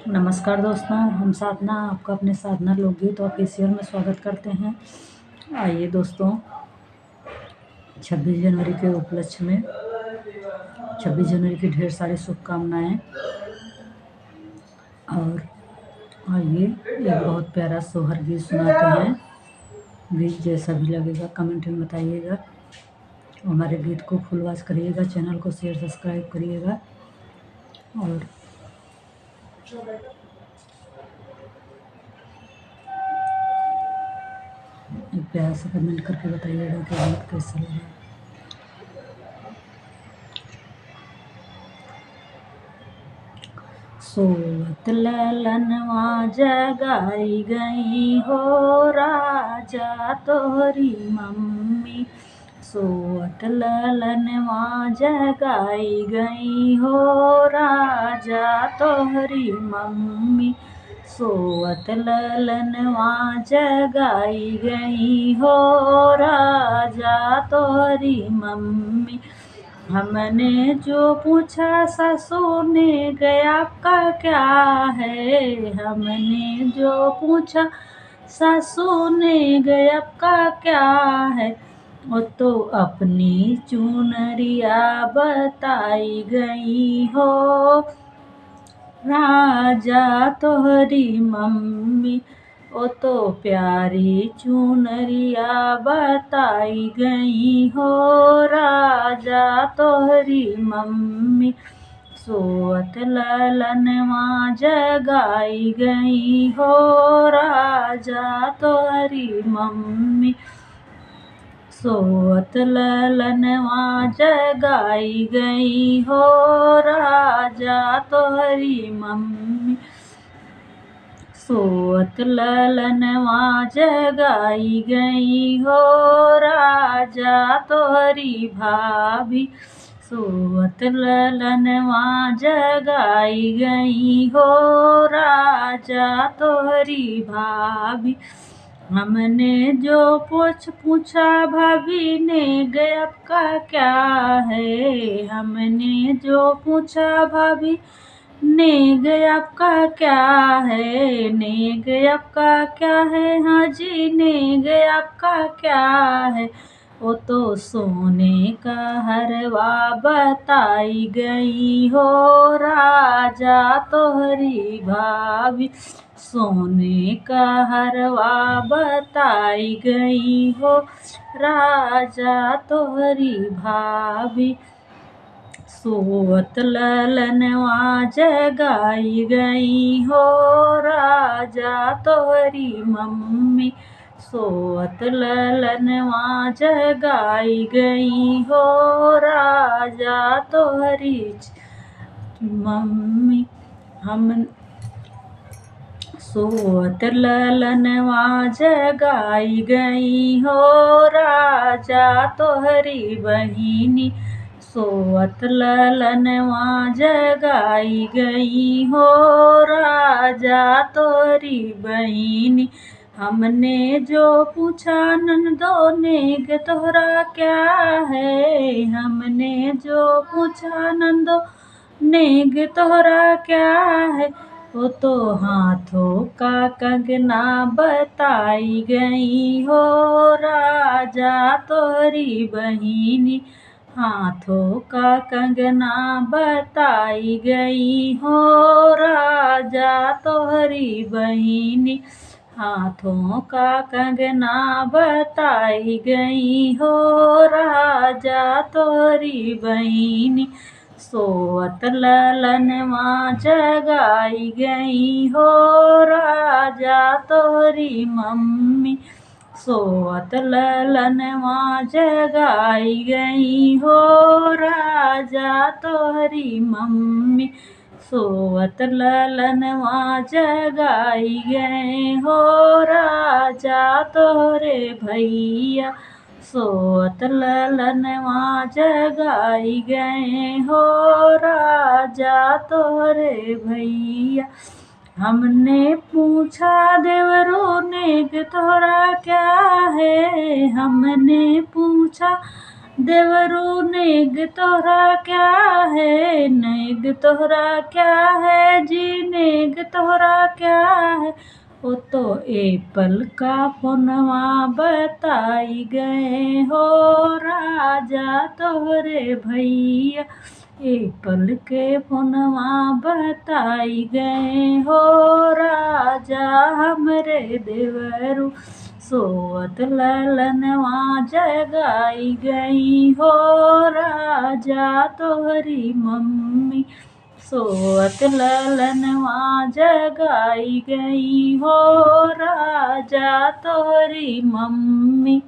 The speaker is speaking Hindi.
नमस्कार दोस्तों, हम साधना आपका अपने साधना लोकगीत ऑफिशियल में स्वागत करते हैं। आइए दोस्तों, 26 जनवरी के उपलक्ष्य में 26 जनवरी की ढेर सारी शुभकामनाएं। और आइए एक बहुत प्यारा सोहर गीत सुनाते हैं। गीत जैसा भी लगेगा कमेंट में बताइएगा। हमारे गीत को फुल वॉच करिएगा, चैनल को शेयर सब्सक्राइब करिएगा और एक प्यारा सा कमेंट करके बताइएगा कि गीत कैसा लगा। सोवत ललनवा जगाई गई हो राजा तोहरी मम्मी। सोवत ललनवा जगाई गई हो राजा तोहरी मम्मी। सोवत ललनवा जगाई गई हो राजा तोहरी मम्मी। हमने जो पूछा सासू ने गया का क्या है। हमने जो पूछा सासू ने गया का क्या है। वो तो अपनी चुनरिया बताई गई हो राजा तोहरी मम्मी। ओ तो प्यारी चुनरिया बताई गई हो राजा तोहरी मम्मी। सोवत ललनवा जगाई गई हो राजा तोहरी मम्मी। सोवत ललनवा जगाई गई हो राजा तोहरी मम्मी। सोवत ललनवा जगाई गई हो राजा तोहरी भाभी। सोवत ललनवा जगाई गई हो राजा तोहरी भाभी। हमने जो पूछा भाभी ने गया का क्या है। हमने जो पूछा भाभी नेग आपका क्या है। नेग आपका क्या है, हाँ जी नेग आपका क्या है। वो तो सोने का हरवा बताई गई हो राजा तोहरी भाभी। सोने का हरवा बताई गई हो राजा तोहरी भाभी। सोवत ललनवा जगाई गई हो राजा तोहरी मम्मी। सोवत ललनवा जगाई गई हो राजा तोहरी मम्मी। हम सोवत ललनवा जगाई गई हो राजा तोहरी बहिनी। सोवत ललनवा जगाई गई हो राजा तोहरी बहिनी। हमने जो पूछा नंदो नेग तोहरा क्या है। हमने जो पूछा नंदो नेग तोहरा क्या है। वो तो हाथों का कंगना बताई गई हो राजा तोहरी बहिनी। हाथों का कंगना बताई गई हो राजा तोहरी बहिनी। हाथों का कंगना बताई गई हो राजा तोहरी बहिनी। सोवत ललनवा जगाई गई हो राजा तोहरी मम्मी। सोवत ललनवा जगाई गई हो राजा तोहरी मम्मी। सोवत ललनवा जगाई गए हो राजा तोहरे भैया। सोवत ललनवा जगाई गए हो राजा तोहरे भैया। हमने पूछा देवरो नेग तोहरा क्या है। हमने पूछा देवरू नेग तोहरा क्या है। नेग तोहरा क्या है जी नेग तोहरा क्या है। ओ तो एप्पल का फोनवा बताई गए हो राजा तोहरे भैया। एप्पल के फोनवा बताई गए हो राजा हमरे देवरू। सोवत ललनवा जगाई गई हो राजा तोहरी मम्मी। सोवत ललनवा जगाई गई हो राजा तोहरी मम्मी।